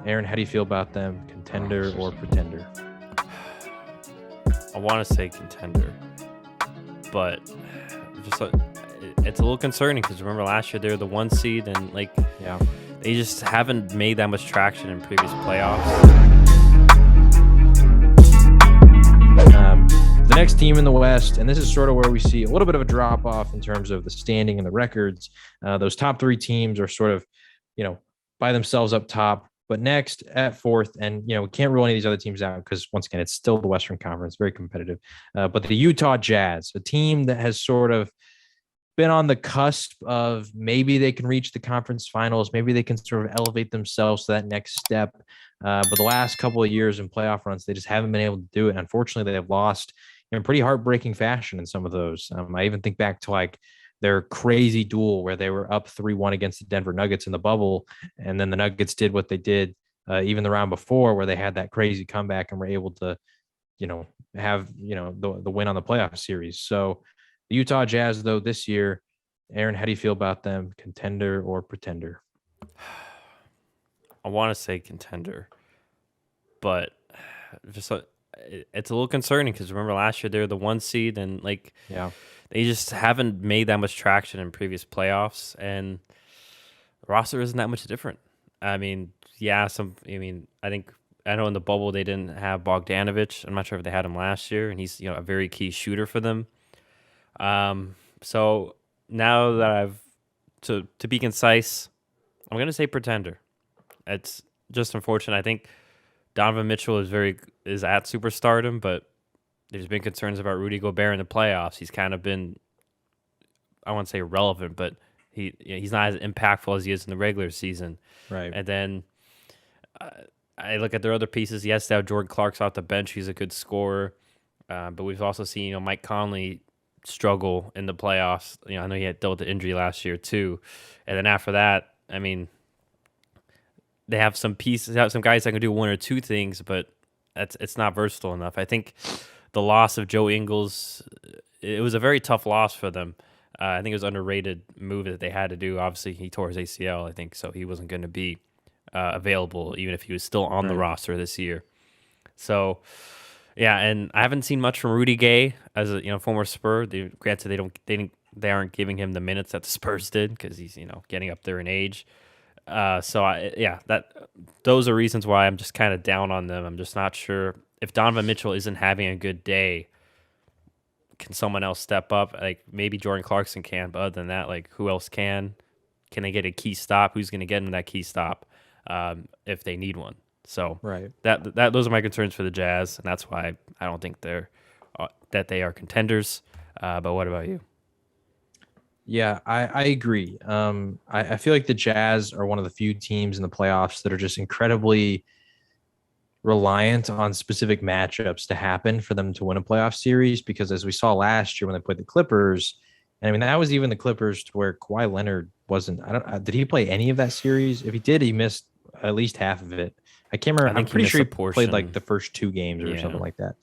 Aaron, how do you feel about them? Contender or pretender? I want to say contender, but just it's a little concerning because remember last year they were the 1 seed and Yeah. they just haven't made that much traction in previous playoffs. The next team in the West, and this is sort of where we see a little bit of a drop off in terms of the standing and the records. Those top three teams are sort of, by themselves up top. But next at fourth, and we can't rule any of these other teams out because once again, it's still the Western Conference, very competitive. But the Utah Jazz, a team that has sort of been on the cusp of maybe they can reach the conference finals, maybe they can sort of elevate themselves to that next step. But the last couple of years in playoff runs, they just haven't been able to do it. Unfortunately, they have lost in pretty heartbreaking fashion in some of those. I even think back to their crazy duel where they were up 3-1 against the Denver Nuggets in the bubble. And then the Nuggets did what they did even the round before where they had that crazy comeback and were able to, have, the win on the playoff series. So the Utah Jazz, though, this year, Aaron, how do you feel about them? Contender or pretender? I want to say contender, but just it's a little concerning because remember last year they were the 1 seed and Yeah. they just haven't made that much traction in previous playoffs, and the roster isn't that much different. I mean, I know in the bubble they didn't have Bogdanovich. I'm not sure if they had him last year, and he's a very key shooter for them. So now that to be concise, I'm gonna say pretender. It's just unfortunate. I think Donovan Mitchell is at superstardom, but there's been concerns about Rudy Gobert in the playoffs. He's kind of been, I won't say irrelevant, but he's not as impactful as he is in the regular season. Right. And then I look at their other pieces. Yes, now Jordan Clark's off the bench. He's a good scorer. But we've also seen, Mike Conley struggle in the playoffs. I know he had dealt with the injury last year too. And then after that, I mean, they have some pieces, some guys that can do one or two things, but it's not versatile enough. I think the loss of Joe Ingles, it was a very tough loss for them. I think it was an underrated move that they had to do. Obviously, he tore his ACL, I think, so he wasn't going to be available even if he was still on the roster this year. So, yeah, and I haven't seen much from Rudy Gay as a former Spur. Granted, they aren't giving him the minutes that the Spurs did because he's getting up there in age. Those are reasons why I'm just kind of down on them. I'm just not sure if Donovan Mitchell isn't having a good day. Can someone else step up? Maybe Jordan Clarkson can, but other than that, who else can? Can they get a key stop? Who's going to get them that key stop if they need one? So Right. Those are my concerns for the Jazz, and that's why I don't think that they are contenders. But what about you? Yeah, I agree. I feel like the Jazz are one of the few teams in the playoffs that are just incredibly reliant on specific matchups to happen for them to win a playoff series. Because as we saw last year when they played the Clippers, and I mean that was even the Clippers to where Kawhi Leonard wasn't. Did he play any of that series? If he did, he missed at least half of it. I can't remember. I'm pretty sure he played the first two games or something like that.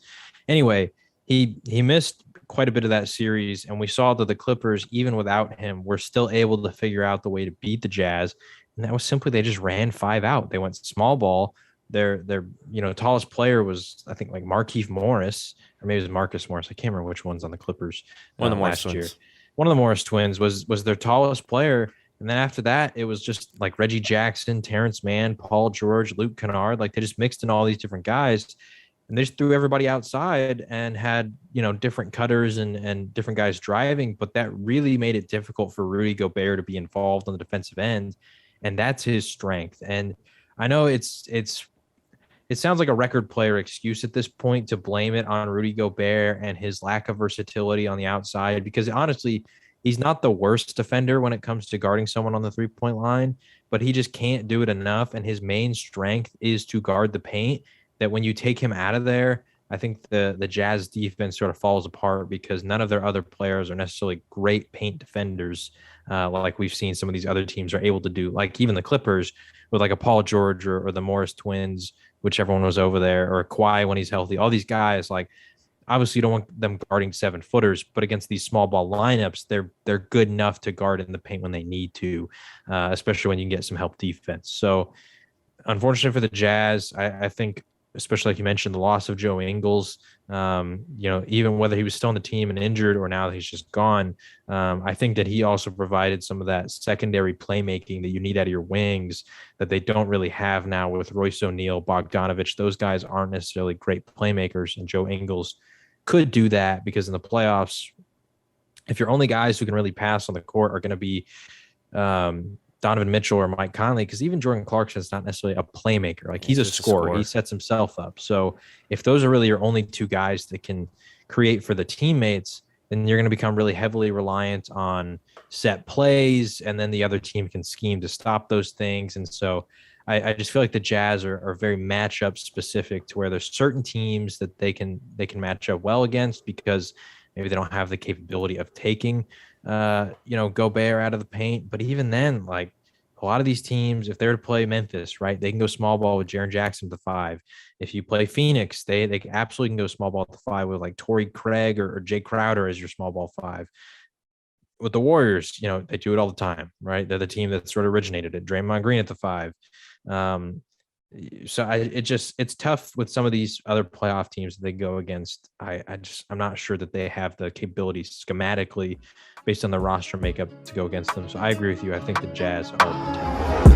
Anyway, he missed quite a bit of that series, and we saw that the Clippers, even without him, were still able to figure out the way to beat the Jazz, and that was simply they just ran 5 out. They went small ball. Their tallest player was I think Markieff Morris, or maybe it was Marcus Morris. I can't remember which one's on the Clippers. One of the Morris last year. twins. One of the Morris twins was their tallest player, and then after that it was just Reggie Jackson, Terrence Mann, Paul George, Luke Kennard. They just mixed in all these different guys. And they just threw everybody outside and had, different cutters and different guys driving. But that really made it difficult for Rudy Gobert to be involved on the defensive end. And that's his strength. And I know it sounds like a record player excuse at this point to blame it on Rudy Gobert and his lack of versatility on the outside, because honestly, he's not the worst defender when it comes to guarding someone on the 3-point line, but he just can't do it enough. And his main strength is to guard the paint. That when you take him out of there, I think the Jazz defense sort of falls apart because none of their other players are necessarily great paint defenders like we've seen some of these other teams are able to do. Like even the Clippers with a Paul George or the Morris twins, whichever one was over there, or Kawhi when he's healthy. All these guys, obviously you don't want them guarding 7-footers, but against these small ball lineups, they're good enough to guard in the paint when they need to, especially when you can get some help defense. So unfortunate for the Jazz. I think, especially like you mentioned, the loss of Joe Ingles, even whether he was still on the team and injured or now that he's just gone, I think that he also provided some of that secondary playmaking that you need out of your wings that they don't really have now with Royce O'Neal, Bogdanovich. Those guys aren't necessarily great playmakers, and Joe Ingles could do that because in the playoffs, if your only guys who can really pass on the court are going to be Donovan Mitchell or Mike Conley, because even Jordan Clarkson is not necessarily a playmaker. Like he's a scorer. He sets himself up. So if those are really your only two guys that can create for the teammates, then you're going to become really heavily reliant on set plays, and then the other team can scheme to stop those things. And so I just feel like the Jazz are very matchup specific to where there's certain teams that they can match up well against because maybe they don't have the capability of taking Gobert out of the paint. But even then, like a lot of these teams, if they're to play Memphis, right, they can go small ball with Jaren Jackson at the 5. If you play Phoenix, they absolutely can go small ball at the 5 with like Torrey Craig or Jay Crowder as your small ball 5. With the Warriors, they do it all the time, right? They're the team that sort of originated it. Draymond Green at the 5. So it's tough with some of these other playoff teams that they go against. I'm not sure that they have the capability schematically based on the roster makeup to go against them. So I agree with you. I think the Jazz are